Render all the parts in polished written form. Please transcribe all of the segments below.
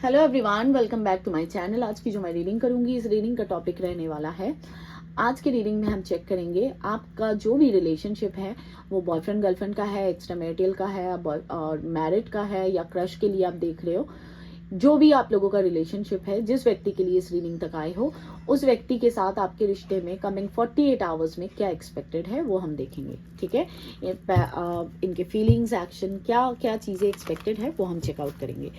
Hello everyone, welcome back to my channel. आज की जो मैं रीडिंग करूंगी, इस रीडिंग का टॉपिक रहने वाला है, आज की रीडिंग में हम चेक करेंगे आपका जो भी रिलेशनशिप है वो बॉयफ्रेंड गर्लफ्रेंड का है, एक्स्ट्रामैरिटल का है और मैरिड का है या क्रश के लिए आप देख रहे हो। जो भी आप लोगों का रिलेशनशिप है, जिस व्यक्ति के लिए इस रीडिंग तक आए हो, उस व्यक्ति के साथ आपके रिश्ते में कमिंग 48 आवर्स में क्या एक्सपेक्टेड है वो हम देखेंगे। ठीक है, इनके फीलिंग्स, एक्शन, क्या क्या चीजें एक्सपेक्टेड है वो हम चेकआउट करेंगे।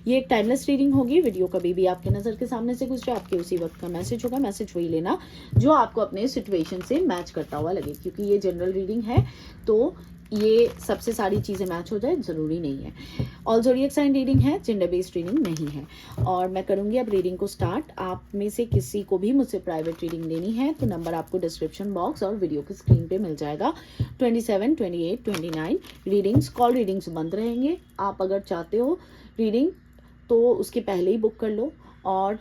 ये एक टाइमलेस रीडिंग होगी। वीडियो कभी भी आपके नजर के सामने से गुजरे, आपके उसी वक्त का मैसेज होगा। मैसेज वही लेना जो आपको अपने सिचुएशन से मैच करता हुआ लगे, क्योंकि ये जनरल रीडिंग है तो ये सबसे सारी चीजें मैच हो जाए जरूरी नहीं है। ऑल ज़ोडिएक साइन रीडिंग है, जेंडर बेस्ड रीडिंग नहीं है। और मैं करूंगी अब रीडिंग को स्टार्ट। आप में से किसी को भी मुझसे प्राइवेट रीडिंग लेनी है तो नंबर आपको डिस्क्रिप्शन बॉक्स और वीडियो की स्क्रीन पे मिल जाएगा। 27, 28, 29 रीडिंग्स, कॉल रीडिंग्स बंद रहेंगे। आप अगर चाहते हो रीडिंग तो उसके पहले ही बुक कर लो, और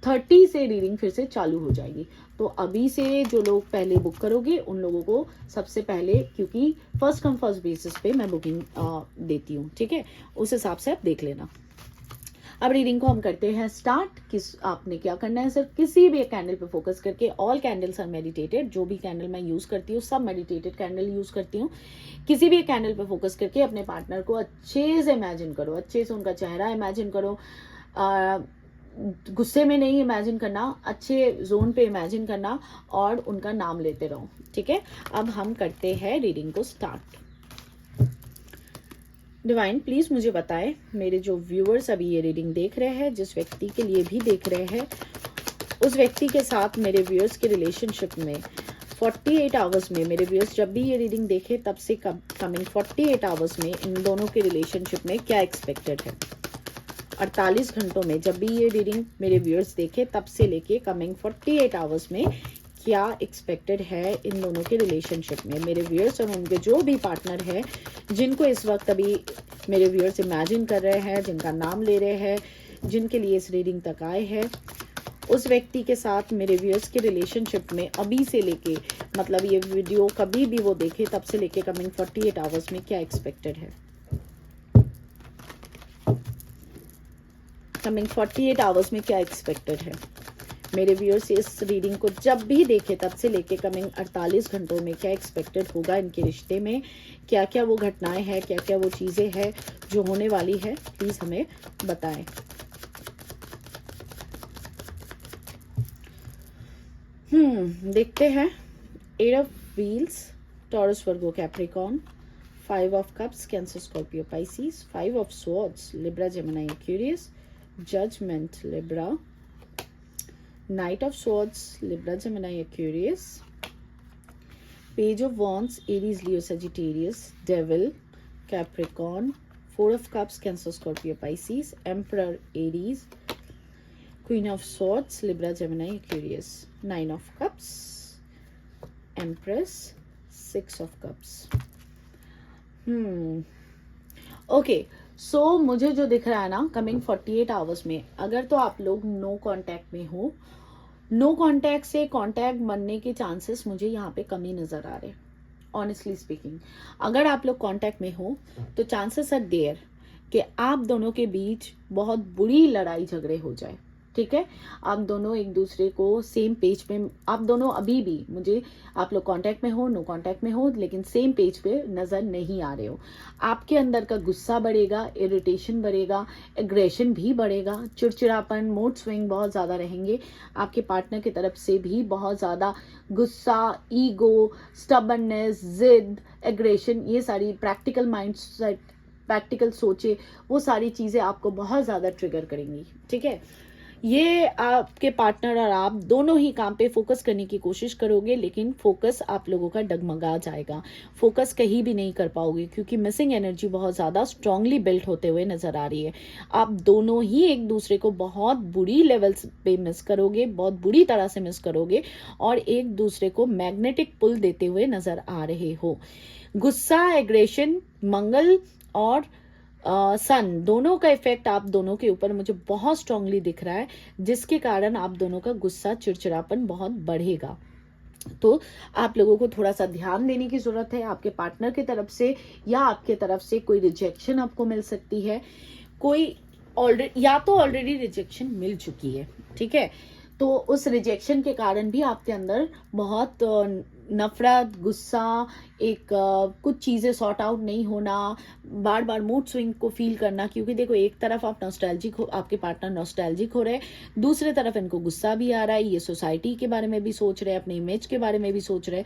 30 से रीडिंग फिर से चालू हो जाएगी। तो अभी से जो लोग पहले बुक करोगे उन लोगों को सबसे पहले, क्योंकि फर्स्ट कम फर्स्ट बेसिस पे मैं बुकिंग देती हूँ। ठीक है, उस हिसाब से आप देख लेना। अब रीडिंग को हम करते हैं स्टार्ट। आपने क्या करना है, सिर्फ किसी भी एक कैंडल पे फोकस करके, ऑल कैंडल्स आर मेडिटेटेड, जो भी कैंडल मैं यूज करती हूँ सब मेडिटेटेड कैंडल यूज करती हूँ। किसी भी एक कैंडल पे फोकस करके अपने पार्टनर को अच्छे से इमेजिन करो, अच्छे से उनका चेहरा इमेजिन करो। गुस्से में नहीं इमेजिन करना, अच्छे जोन पे इमेजिन करना और उनका नाम लेते रहो। ठीक है, अब हम करते हैं रीडिंग को स्टार्ट। डिवाइन प्लीज मुझे बताएं, मेरे जो व्यूअर्स अभी ये रीडिंग देख रहे हैं, जिस व्यक्ति के लिए भी देख रहे हैं, उस व्यक्ति के साथ मेरे व्यूअर्स के रिलेशनशिप में 48 आवर्स में, मेरे व्यूअर्स जब भी ये रीडिंग देखे तब से कमिंग 48 आवर्स में इन दोनों के रिलेशनशिप में क्या एक्सपेक्टेड है। 48 घंटों में जब भी ये रीडिंग मेरे व्यूअर्स देखे तब से लेके कमिंग 48 आवर्स में क्या एक्सपेक्टेड है इन दोनों के रिलेशनशिप में। मेरे व्यूअर्स और उनके जो भी पार्टनर है, जिनको इस वक्त अभी मेरे व्यूअर्स इमेजिन कर रहे हैं, जिनका नाम ले रहे हैं, जिनके लिए इस रीडिंग तक आए हैं, उस व्यक्ति के साथ मेरे व्यूअर्स के रिलेशनशिप में अभी से लेके, मतलब ये वीडियो कभी भी वो देखे तब से लेके कमिंग 48 आवर्स में क्या एक्सपेक्टेड है। कमिंग 48 आवर्स में क्या एक्सपेक्टेड है। मेरे व्यूअर्स इस रीडिंग को जब भी देखे तब से लेके कमिंग 48 घंटों में क्या एक्सपेक्टेड होगा इनके रिश्ते में, क्या क्या वो घटनाएं हैं, क्या क्या वो चीजें हैं जो होने वाली है, प्लीज हमें बताएं। देखते हैं। 8 of wheels, Taurus Virgo Capricorn, 5 of cups, Cancer Scorpio Pisces, 5 of swords, Libra Gemini Aquarius, judgement Libra, Knight of Swords, Libra, Gemini, Aquarius, Page of Wands, Aries, Leo, Sagittarius, Devil, Capricorn, 4 of Cups, Cancer, Scorpio, Pisces, Emperor, Aries, Queen of Swords, Libra, Gemini, Aquarius, 9 of Cups, Empress, 6 of Cups. Okay. सो मुझे जो दिख रहा है ना, coming 48 hours में अगर तो आप लोग नो कांटेक्ट में हो, नो कांटेक्ट से कांटेक्ट बनने के चांसेस मुझे यहाँ पे कमी नजर आ रहे हैं। ऑनेस्टली स्पीकिंग, अगर आप लोग कांटेक्ट में हो तो चांसेस आर देयर कि आप दोनों के बीच बहुत बुरी लड़ाई झगड़े हो जाए। ठीक है, आप दोनों एक दूसरे को सेम पेज पे, आप दोनों अभी भी, मुझे आप लोग कांटेक्ट में हो, नो कांटेक्ट में हो, लेकिन सेम पेज पे नजर नहीं आ रहे हो। आपके अंदर का गुस्सा बढ़ेगा, इरिटेशन बढ़ेगा, एग्रेशन भी बढ़ेगा, चिड़चिड़ापन, मूड स्विंग बहुत ज्यादा रहेंगे। आपके पार्टनर की तरफ से भी बहुत ज्यादा गुस्सा, ईगो, स्टबर्ननेस, जिद, एग्रेशन, ये सारी प्रैक्टिकल माइंडसेट, प्रैक्टिकल सोचे, वो सारी चीजें आपको बहुत ज्यादा ट्रिगर करेंगी। ठीक है, ये आपके पार्टनर और आप दोनों ही काम पे फोकस करने की कोशिश करोगे, लेकिन फोकस आप लोगों का डगमगा जाएगा, फोकस कहीं भी नहीं कर पाओगे, क्योंकि मिसिंग एनर्जी बहुत ज्यादा स्ट्रांगली बिल्ट होते हुए नजर आ रही है। आप दोनों ही एक दूसरे को बहुत बुरी लेवल्स पे मिस करोगे, बहुत बुरी तरह से मिस करोगे, और एक दूसरे को मैग्नेटिक पुल देते हुए नजर आ रहे हो। गुस्सा, एग्रेशन, मंगल और सन दोनों का इफेक्ट आप दोनों के ऊपर मुझे बहुत स्ट्रांगली दिख रहा है, जिसके कारण आप दोनों का गुस्सा, चिड़चिड़ापन बहुत बढ़ेगा। तो आप लोगों को थोड़ा सा ध्यान देने की जरूरत है। आपके पार्टनर की तरफ से या आपके तरफ से कोई रिजेक्शन आपको मिल सकती है, कोई ऑलरेडी रिजेक्शन मिल चुकी है, ठीक है। तो उस रिजेक्शन के कारण भी आपके अंदर बहुत नफरत, गुस्सा, एक कुछ चीज़ें सॉर्ट आउट नहीं होना, बार बार मूड स्विंग को फील करना, क्योंकि देखो एक तरफ आप नॉस्टैल्जिक हो, आपके पार्टनर नॉस्टैल्जिक हो रहे, दूसरे तरफ इनको गुस्सा भी आ रहा है, ये सोसाइटी के बारे में भी सोच रहे, अपने इमेज के बारे में भी सोच रहे।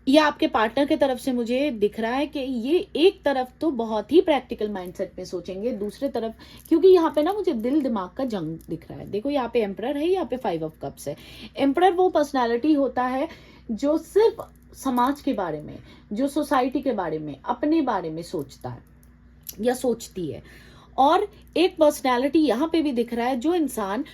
ये आपके पार्टनर की तरफ से मुझे दिख रहा है कि ये एक तरफ तो बहुत ही प्रैक्टिकल माइंडसेट में सोचेंगे, दूसरे तरफ क्योंकि यहाँ पे ना मुझे दिल दिमाग का जंग दिख रहा है। देखो यहाँ पे एम्परर है, यहाँ पे 5 ऑफ कप्स है। एम्परर वो पर्सनालिटी होता है जो सिर्फ समाज के बारे में, जो सोसाइटी के बारे में, अपने बारे में सोचता है या सोचती है। और एक पर्सनालिटी यहाँ पे भी दिख रहा है जो इंसान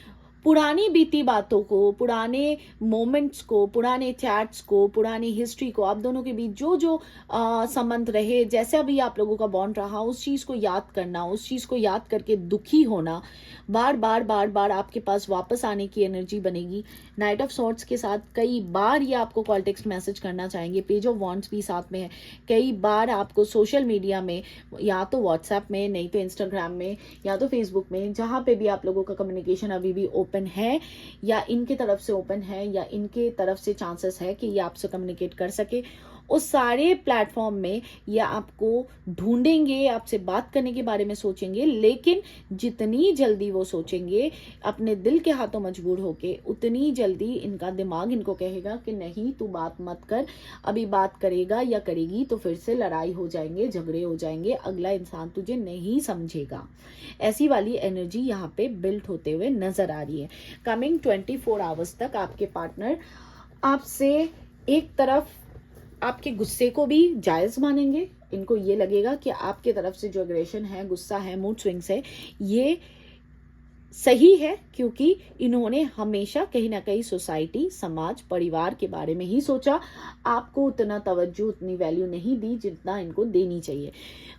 पुरानी बीती बातों को, पुराने मोमेंट्स को, पुराने चैट्स को, पुरानी हिस्ट्री को, आप दोनों के बीच जो जो संबंध रहे, जैसे अभी आप लोगों का बॉन्ड रहा, उस चीज को याद करना, उस चीज को याद करके दुखी होना, बार बार बार बार आपके पास वापस आने की एनर्जी बनेगी। नाइट ऑफ सॉर्ट्स के साथ कई बार ये आपको कॉल टेक्स्ट मैसेज करना चाहेंगे, पेज ऑफ वॉन्ड्स भी साथ में है। कई बार आपको सोशल मीडिया में, या तो व्हाट्सएप में, नहीं तो इंस्टाग्राम में, या तो फेसबुक में, जहां पे भी आप लोगों का कम्युनिकेशन अभी भी ओपन है, या इनके तरफ से ओपन है, या इनके तरफ से चांसेस है कि ये आपसे कम्युनिकेट कर सके, उस सारे प्लेटफॉर्म में ये आपको ढूंढेंगे, आपसे बात करने के बारे में सोचेंगे। लेकिन जितनी जल्दी वो सोचेंगे अपने दिल के हाथों मजबूर होके, उतनी जल्दी इनका दिमाग इनको कहेगा कि नहीं तू बात मत कर, अभी बात करेगा या करेगी तो फिर से लड़ाई हो जाएंगे, झगड़े हो जाएंगे, अगला इंसान तुझे नहीं समझेगा। ऐसी वाली एनर्जी यहाँ पे बिल्ड होते हुए नजर आ रही है। कमिंग 24 आवर्स तक आपके पार्टनर आपसे एक तरफ आपके गुस्से को भी जायज मानेंगे। इनको ये लगेगा कि आपके तरफ से जो एग्रेशन है, गुस्सा है, मूड स्विंग्स है, ये सही है, क्योंकि इन्होंने हमेशा कहीं ना कहीं सोसाइटी, समाज, परिवार के बारे में ही सोचा। आपको उतना तवज्जो, उतनी वैल्यू नहीं दी जितना इनको देनी चाहिए।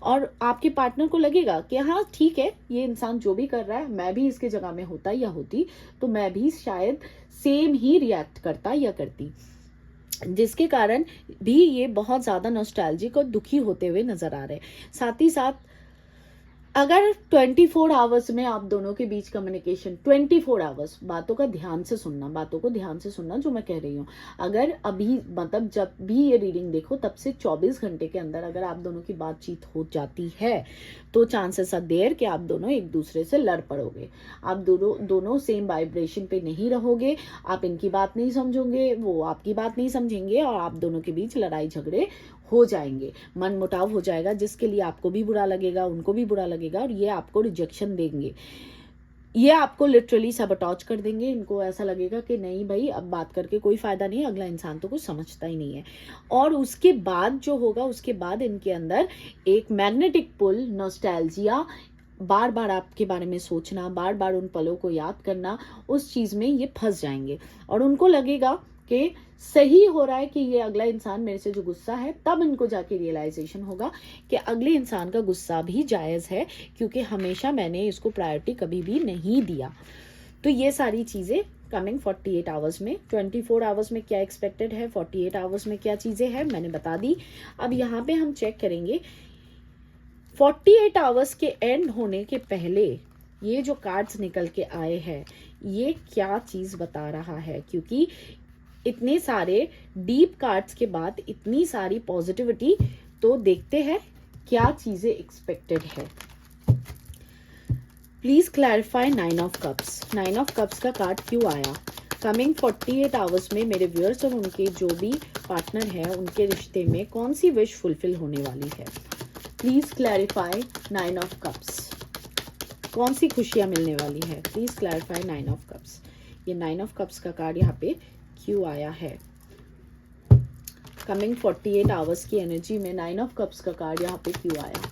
और आपके पार्टनर को लगेगा कि हाँ ठीक है, ये इंसान जो भी कर रहा है, मैं भी इसके जगह में होता या होती तो मैं भी शायद सेम ही रिएक्ट करता या करती, जिसके कारण भी ये बहुत ज्यादा नॉस्टैल्जिक और दुखी होते हुए नजर आ रहे हैं। साथ ही साथ अगर 24 आवर्स में आप दोनों के बीच कम्युनिकेशन, 24 आवर्स, बातों का ध्यान से सुनना, बातों को ध्यान से सुनना जो मैं कह रही हूँ, अगर अभी मतलब जब भी ये रीडिंग देखो तब से 24 घंटे के अंदर अगर आप दोनों की बातचीत हो जाती है तो चांसेस आर देयर कि आप दोनों एक दूसरे से लड़ पड़ोगे। आप दोनों सेम वाइब्रेशन पे नहीं रहोगे, आप इनकी बात नहीं समझोगे, वो आपकी बात नहीं समझेंगे, और आप दोनों के बीच लड़ाई झगड़े हो जाएंगे, मन मुटाव हो जाएगा, जिसके लिए आपको भी बुरा लगेगा, उनको भी बुरा लगेगा, और ये आपको रिजेक्शन देंगे, ये आपको लिटरली सबटॉच कर देंगे। इनको ऐसा लगेगा कि नहीं भाई अब बात करके कोई फायदा नहीं, अगला इंसान तो कुछ समझता ही नहीं है। और उसके बाद जो होगा, उसके बाद इनके अंदर एक मैग्नेटिक पुल, नॉस्टैल्जिया, बार बार आपके बारे में सोचना, बार बार उन पलों को याद करना, उस चीज में ये फंस जाएंगे। और उनको लगेगा कि सही हो रहा है कि ये अगला इंसान मेरे से जो गुस्सा है, तब इनको जाके रियलाइजेशन होगा कि अगले इंसान का गुस्सा भी जायज है, क्योंकि हमेशा मैंने इसको प्रायोरिटी कभी भी नहीं दिया। तो ये सारी चीजें कमिंग 48 आवर्स में, 24 आवर्स में क्या एक्सपेक्टेड है, 48 आवर्स में क्या चीजें हैं मैंने बता दी। अब यहाँ पे हम चेक करेंगे 48 आवर्स के एंड होने के पहले ये जो कार्ड्स निकल के आए हैं ये क्या चीज बता रहा है, क्योंकि इतने सारे डीप कार्ड्स के बाद इतनी सारी पॉजिटिविटी, तो देखते हैं क्या चीजें एक्सपेक्टेड है। Please clarify 9 of cups. 9 of cups का कार्ड क्यों आया? कमिंग 48 आवर्स में मेरे व्यूअर्स और उनके जो भी पार्टनर है, उनके रिश्ते में कौन सी विश फुलफिल होने वाली है? Please clarify 9 of cups. कौन सी खुशियां मिलने वाली है? Please clarify 9 of cups. ये 9 ऑफ कप्स का कार्ड यहाँ पे क्यों आया है? कमिंग 48 आवर्स की एनर्जी में 9 ऑफ कप्स का कार्ड यहाँ पे क्यों आया?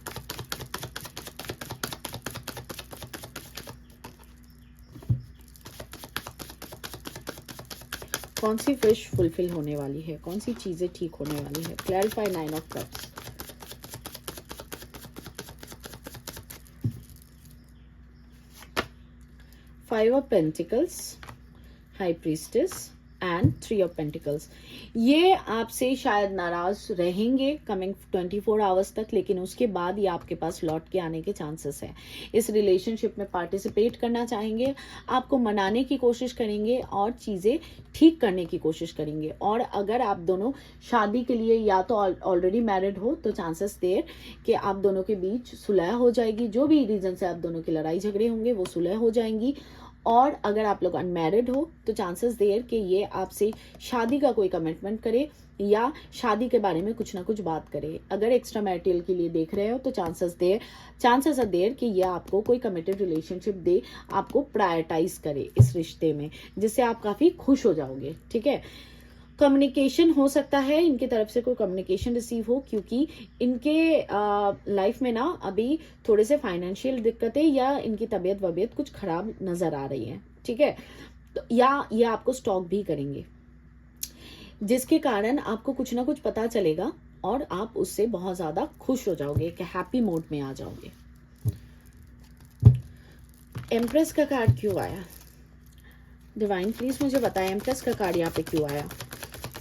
कौन सी विश फुलफिल होने वाली है? कौन सी चीजें ठीक होने वाली है? Clarify 9 of cups. Five of pentacles, high priestess, and 3 of pentacles. ये आपसे शायद नाराज रहेंगे कमिंग 24 आवर्स तक, लेकिन उसके बाद ये आपके पास लौट के आने के चांसेस है। इस रिलेशनशिप में पार्टिसिपेट करना चाहेंगे, आपको मनाने की कोशिश करेंगे और चीज़ें ठीक करने की कोशिश करेंगे। और अगर आप दोनों शादी के लिए या तो ऑलरेडी मैरिड हो तो चांसेस देर कि आप दोनों के बीच सुलह हो जाएगी। जो भी रीजन से आप दोनों की लड़ाई झगड़े होंगे वो सुलह हो जाएंगी। और अगर आप लोग अनमैरिड हो तो चांसेस देर कि ये आपसे शादी का कोई कमिटमेंट करे या शादी के बारे में कुछ ना कुछ बात करे। अगर एक्स्ट्रा मैरिटल के लिए देख रहे हो तो चांसेस आर देर कि ये आपको कोई कमिटेड रिलेशनशिप दे, आपको प्रायोरिटाइज करे इस रिश्ते में, जिससे आप काफी खुश हो जाओगे। ठीक है, कम्युनिकेशन हो सकता है इनकी तरफ से कोई कम्युनिकेशन रिसीव हो, क्योंकि इनके लाइफ में ना अभी थोड़े से फाइनेंशियल दिक्कतें या इनकी तबीयत वबीयत कुछ खराब नजर आ रही है। ठीक है, तो या ये आपको स्टॉक भी करेंगे, जिसके कारण आपको कुछ ना कुछ पता चलेगा और आप उससे बहुत ज्यादा खुश हो जाओगे, एक हैप्पी मोड में आ जाओगे। एम्प्रेस का कार्ड क्यों आया? डिवाइन प्लीज मुझे बताएं एम्प्रेस का कार्ड यहाँ पे क्यों आया?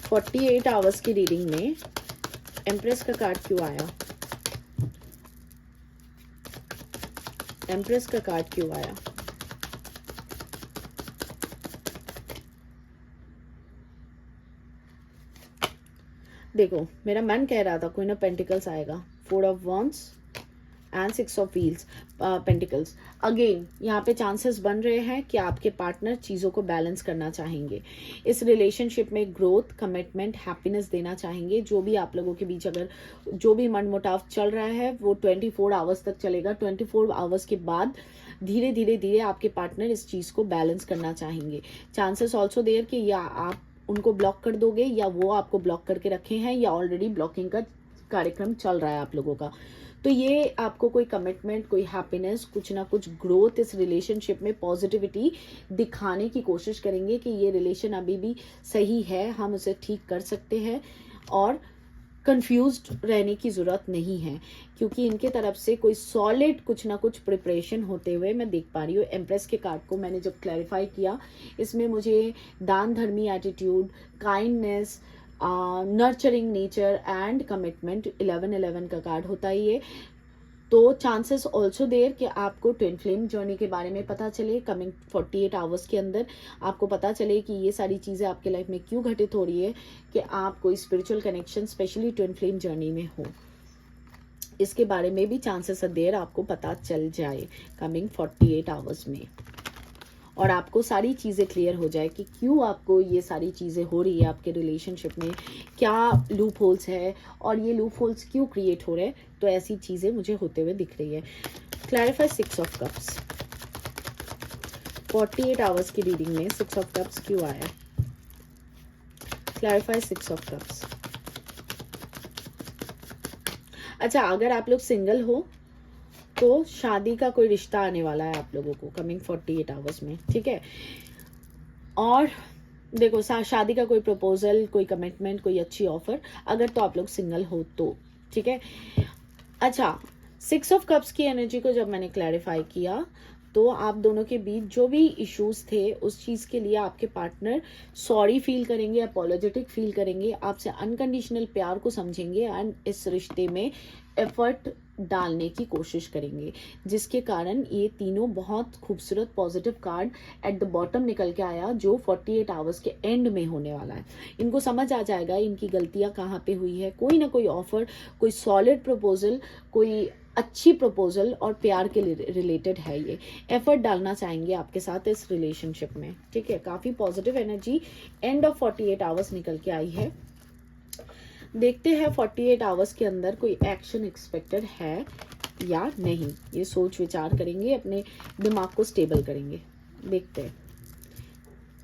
48 आवर्स की रीडिंग में एम्प्रेस का कार्ड क्यों आया? एम्प्रेस का कार्ड क्यों आया? देखो, मेरा मन कह रहा था क्वीन ऑफ पेंटिकल्स आएगा, 4 of wands and 6 of wheels pentacles. Again यहाँ पे चांसेस बन रहे हैं कि आपके पार्टनर चीज़ों को बैलेंस करना चाहेंगे, इस रिलेशनशिप में ग्रोथ, कमिटमेंट, हैप्पीनेस देना चाहेंगे। जो भी आप लोगों के बीच अगर जो भी मनमुटाव चल रहा है वो 24 आवर्स तक चलेगा। 24 आवर्स के बाद धीरे धीरे आपके पार्टनर इस चीज़ को बैलेंस करना चाहेंगे। चांसेस ऑल्सो देयर कि या आप उनको ब्लॉक कर दोगे या वो आपको ब्लॉक करके रखे हैं, या ऑलरेडी ब्लॉकिंग का कार्यक्रम चल रहा है आप लोगों का। तो ये आपको कोई कमिटमेंट, कोई हैप्पीनेस, कुछ ना कुछ ग्रोथ इस रिलेशनशिप में, पॉजिटिविटी दिखाने की कोशिश करेंगे कि ये रिलेशन अभी भी सही है, हम उसे ठीक कर सकते हैं और कंफ्यूज्ड रहने की ज़रूरत नहीं है, क्योंकि इनके तरफ से कोई सॉलिड कुछ ना कुछ प्रिपरेशन होते हुए मैं देख पा रही हूँ। एम्प्रेस के कार्ड को मैंने जब क्लैरिफाई किया, इसमें मुझे दान धर्मी attitude, kindness, nurturing nature and commitment 11-11 का कार्ड होता ही है। तो चांसेस ऑल्सो देयर कि आपको ट्विन फ्लेम जर्नी के बारे में पता चले कमिंग 48 आवर्स के अंदर, आपको पता चले कि ये सारी चीज़ें आपके लाइफ में क्यों घटित हो रही है, कि आप कोई spiritual connection specially twin flame journey में हो। इसके बारे में भी चांसेस देयर आपको पता चल जाए कमिंग 48 आवर्स में, और आपको सारी चीज़ें क्लियर हो जाए कि क्यों आपको ये सारी चीज़ें हो रही है आपके रिलेशनशिप में, क्या लूप होल्स है और ये लूप होल्स क्यों क्रिएट हो रहे हैं। तो ऐसी चीज़ें मुझे होते हुए दिख रही है। Clarify 6 of cups. 48 आवर्स की रीडिंग में 6 ऑफ कप्स क्यों आया? Clarify 6 of cups. अच्छा, अगर आप लोग सिंगल हो तो शादी का कोई रिश्ता आने वाला है आप लोगों को कमिंग 48 आवर्स में। ठीक है, और देखो शादी का कोई प्रपोजल, कोई कमिटमेंट, कोई अच्छी ऑफर, अगर तो आप लोग सिंगल हो तो। ठीक है, अच्छा 6 ऑफ कप्स की एनर्जी को जब मैंने क्लैरिफाई किया तो आप दोनों के बीच जो भी इश्यूज थे उस चीज़ के लिए आपके पार्टनर सॉरी फील करेंगे, अपोलोजेटिक फील करेंगे, आपसे अनकंडीशनल प्यार को समझेंगे एंड इस रिश्ते में एफर्ट डालने की कोशिश करेंगे, जिसके कारण ये तीनों बहुत खूबसूरत positive card at the bottom निकल के आया, जो 48 आवर्स के एंड में होने वाला है। इनको समझ आ जाएगा इनकी गलतियां कहाँ पे हुई है, कोई ना कोई ऑफर, कोई सॉलिड प्रपोजल, कोई अच्छी प्रपोजल और प्यार के रिलेटेड है, ये एफर्ट डालना चाहेंगे आपके साथ इस रिलेशनशिप में। ठीक है, काफी positive energy end of 48 hours निकल के आई है। देखते हैं 48 आवर्स के अंदर कोई एक्शन एक्सपेक्टेड है या नहीं, ये सोच विचार करेंगे, अपने दिमाग को स्टेबल करेंगे। देखते हैं।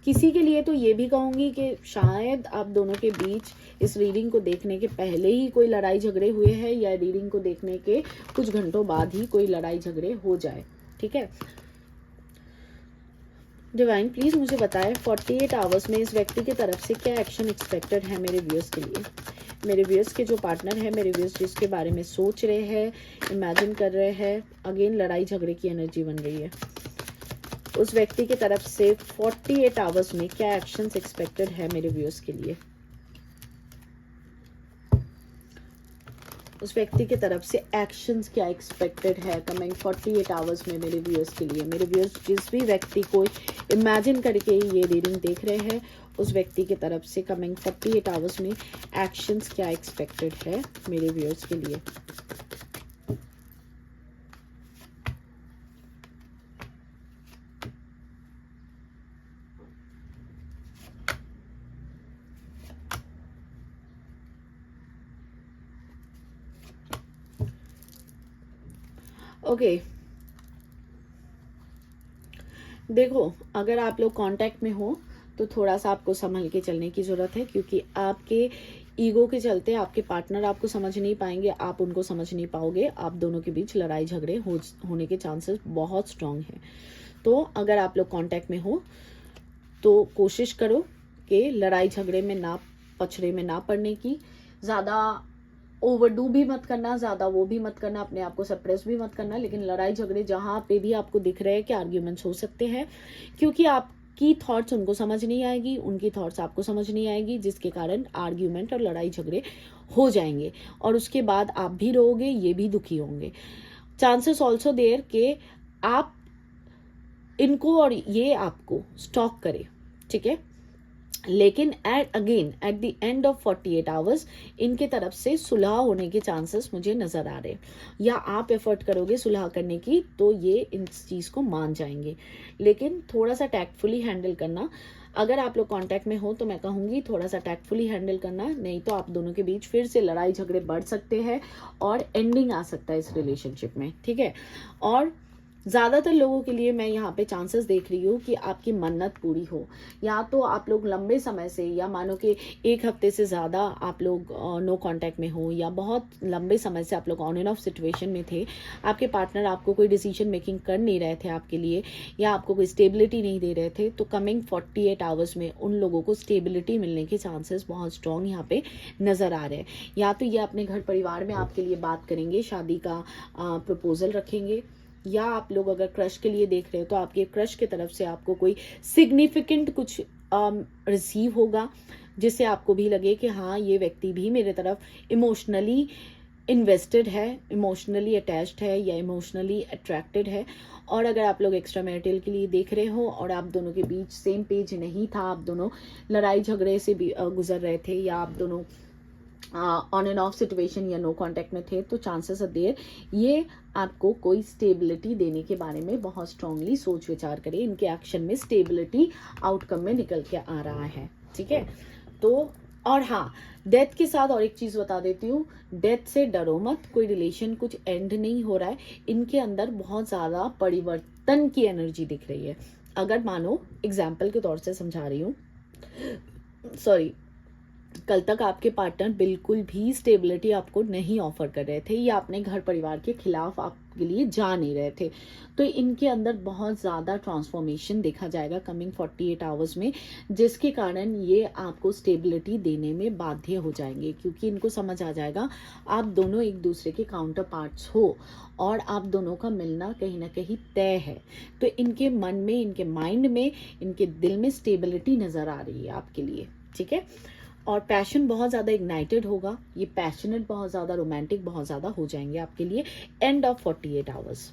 किसी के लिए तो ये भी कहूंगी कि शायद आप दोनों के बीच इस रीडिंग को देखने के पहले ही कोई लड़ाई झगड़े हुए हैं, या रीडिंग को देखने के कुछ घंटों बाद ही कोई लड़ाई झगड़े हो जाए। ठीक है, डिवाइन प्लीज मुझे बताएं 48 आवर्स में इस व्यक्ति की तरफ से क्या एक्शन एक्सपेक्टेड है मेरे व्यूअर्स के लिए। मेरे व्यूअर्स के जो पार्टनर है, मेरे व्यूअर्स जिसके बारे में सोच रहे हैं, इमेजिन कर रहे हैं, अगेन लड़ाई झगड़े की एनर्जी बन रही है। उस व्यक्ति की तरफ से 48 आवर्स में क्या एक्शंस एक्सपेक्टेड है मेरे व्यूअर्स के लिए। उस व्यक्ति की तरफ से एक्शंस क्या एक्सपेक्टेड है कमिंग 48 आवर्स में मेरे व्यूअर्स के लिए। मेरे व्यूअर्स जिस भी व्यक्ति को इमेजिन करके ये रीडिंग देख रहे हैं, उस व्यक्ति की तरफ से कमिंग 48 आवर्स में एक्शंस क्या एक्सपेक्टेड है मेरे व्यूअर्स के लिए। ओके देखो, अगर आप लोग कांटेक्ट में हो तो थोड़ा सा आपको संभल के चलने की ज़रूरत है, क्योंकि आपके ईगो के चलते आपके पार्टनर आपको समझ नहीं पाएंगे, आप उनको समझ नहीं पाओगे। आप दोनों के बीच लड़ाई झगड़े होने के चांसेस बहुत स्ट्रांग हैं। तो अगर आप लोग कांटेक्ट में हो तो कोशिश करो कि लड़ाई झगड़े में ना, पछड़े में ना पड़ने की। ज़्यादा ओवरडू भी मत करना, ज़्यादा वो भी मत करना, अपने आप को सप्रेस भी मत करना। लेकिन लड़ाई झगड़े जहाँ पे भी आपको दिख रहे हैं कि आर्ग्यूमेंट्स हो सकते हैं, क्योंकि आपकी थॉट्स उनको समझ नहीं आएगी, उनकी थॉट्स आपको समझ नहीं आएगी, जिसके कारण आर्ग्यूमेंट और लड़ाई झगड़े हो जाएंगे और उसके बाद आप भी रोओगे, ये भी दुखी होंगे। चांसेस ऑल्सो देयर कि आप इनको और ये आपको स्टॉक करे, ठीक है। लेकिन at the end of 48 hours इनके तरफ से सुलह होने के चांसेस मुझे नजर आ रहे हैं, या आप एफर्ट करोगे सुलह करने की तो ये इस चीज को मान जाएंगे। लेकिन थोड़ा सा टैक्टफुली हैंडल करना। अगर आप लोग कांटेक्ट में हो तो मैं कहूंगी थोड़ा सा टैक्टफुली हैंडल करना, नहीं तो आप दोनों के बीच फिर से लड़ाई झगड़े बढ़ सकते हैं और एंडिंग आ सकता है इस रिलेशनशिप में, ठीक है। और ज़्यादातर लोगों के लिए मैं यहाँ पे चांसेस देख रही हूँ कि आपकी मन्नत पूरी हो, या तो आप लोग लंबे समय से, या मानो कि एक हफ्ते से ज़्यादा आप लोग नो कांटेक्ट में हो, या बहुत लंबे समय से आप लोग ऑन एंड ऑफ सिचुएशन में थे। आपके पार्टनर आपको कोई डिसीजन मेकिंग कर नहीं रहे थे आपके लिए, या आपको कोई स्टेबिलिटी नहीं दे रहे थे। तो कमिंग 48 आवर्स में उन लोगों को स्टेबिलिटी मिलने के चांसेस बहुत स्ट्रॉन्ग यहाँ पे नज़र आ रहे हैं। या तो ये अपने घर परिवार में आपके लिए बात करेंगे, शादी का प्रपोजल रखेंगे, या आप लोग अगर क्रश के लिए देख रहे हो तो आपके क्रश की तरफ से आपको कोई सिग्निफिकेंट कुछ रिसीव होगा, जिससे आपको भी लगे कि हाँ ये व्यक्ति भी मेरे तरफ इमोशनली इन्वेस्टेड है, इमोशनली अटैच्ड है, या इमोशनली अट्रैक्टेड है। और अगर आप लोग एक्स्ट्रा मैरिटल के लिए देख रहे हो और आप दोनों के बीच सेम पेज नहीं था, आप दोनों लड़ाई झगड़े से भी गुजर रहे थे, या आप दोनों ऑन एंड ऑफ सिचुएशन या नो कांटेक्ट में थे, तो चांसेस आर देयर ये आपको कोई स्टेबिलिटी देने के बारे में बहुत स्ट्रांगली सोच विचार करें। इनके एक्शन में स्टेबिलिटी आउटकम में निकल के आ रहा है, ठीक है। तो और हाँ, डेथ के साथ और एक चीज बता देती हूँ, डेथ से डरो मत, कोई रिलेशन कुछ एंड नहीं हो रहा है। इनके अंदर बहुत ज्यादा परिवर्तन की एनर्जी दिख रही है। अगर मानो एग्जाम्पल के तौर से समझा रही हूँ, सॉरी, कल तक आपके पार्टनर बिल्कुल भी स्टेबिलिटी आपको नहीं ऑफर कर रहे थे, या अपने घर परिवार के खिलाफ आपके लिए जा नहीं रहे थे, तो इनके अंदर बहुत ज़्यादा ट्रांसफॉर्मेशन देखा जाएगा कमिंग 48 आवर्स में, जिसके कारण ये आपको स्टेबिलिटी देने में बाध्य हो जाएंगे, क्योंकि इनको समझ आ जाएगा आप दोनों एक दूसरे के काउंटर पार्ट्स हो और आप दोनों का मिलना कहीं ना कहीं तय है। तो इनके मन में, इनके माइंड में, इनके दिल में स्टेबिलिटी नज़र आ रही है आपके लिए, ठीक है। और पैशन बहुत ज़्यादा इग्नाइटेड होगा, ये पैशनेट बहुत ज़्यादा, रोमांटिक बहुत ज़्यादा हो जाएंगे आपके लिए एंड ऑफ 48 आवर्स।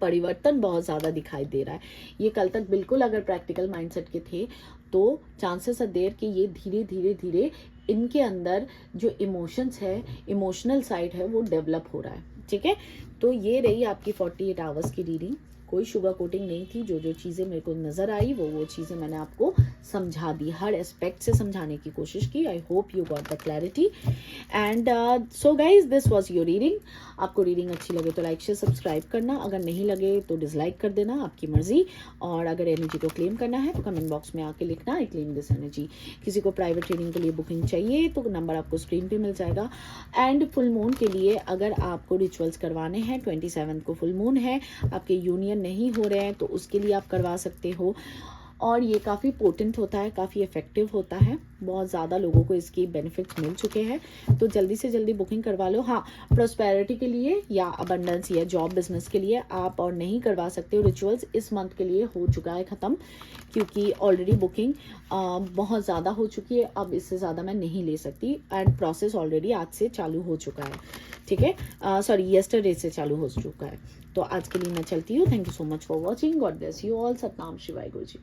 परिवर्तन बहुत ज़्यादा दिखाई दे रहा है। ये कल तक बिल्कुल अगर प्रैक्टिकल माइंडसेट के थे तो चांसेस आर देयर कि ये धीरे धीरे धीरे इनके अंदर जो इमोशंस है, इमोशनल साइड है, वो डेवलप हो रहा है, ठीक है। तो ये रही आपकी 48 आवर्स की रीडिंग। कोई शुगर कोटिंग नहीं थी, जो चीज़ें मेरे को नज़र आई वो चीज़ें मैंने आपको समझा दी, हर एस्पेक्ट से समझाने की कोशिश की। I hope you got the clarity and so guys, this was your reading. आपको रीडिंग अच्छी लगे तो लाइक शेयर सब्सक्राइब करना, अगर नहीं लगे तो डिसलाइक कर देना, आपकी मर्जी। और अगर एनर्जी को क्लेम करना है तो कमेंट बॉक्स में आके लिखना, आई क्लेम दिस एनर्जी। किसी को प्राइवेट रीडिंग के लिए बुकिंग चाहिए तो नंबर आपको स्क्रीन पे मिल जाएगा। एंड फुल मून के लिए अगर आपको रिचुअल्स करवाने हैं, 27 को फुल मून है, आपके यूनियन नहीं हो रहे हैं तो उसके लिए आप करवा सकते हो। और ये काफ़ी पोटेंट होता है, काफ़ी इफेक्टिव होता है, बहुत ज़्यादा लोगों को इसकी बेनिफिट्स मिल चुके हैं। तो जल्दी से जल्दी बुकिंग करवा लो। हाँ, प्रॉस्पेरिटी के लिए या अबंडेंस या जॉब बिजनेस के लिए आप और नहीं करवा सकते हो रिचुअल्स, इस मंथ के लिए हो चुका है ख़त्म, क्योंकि ऑलरेडी बुकिंग बहुत ज़्यादा हो चुकी है। अब इससे ज़्यादा मैं नहीं ले सकती एंड प्रोसेस ऑलरेडी आज से चालू हो चुका है, ठीक है, सॉरी येस्टरडे से चालू हो चुका है। तो आज के लिए मैं चलती हूँ। Thank you so much for watching. God bless you all. Satnam शिवाय गुरु जी।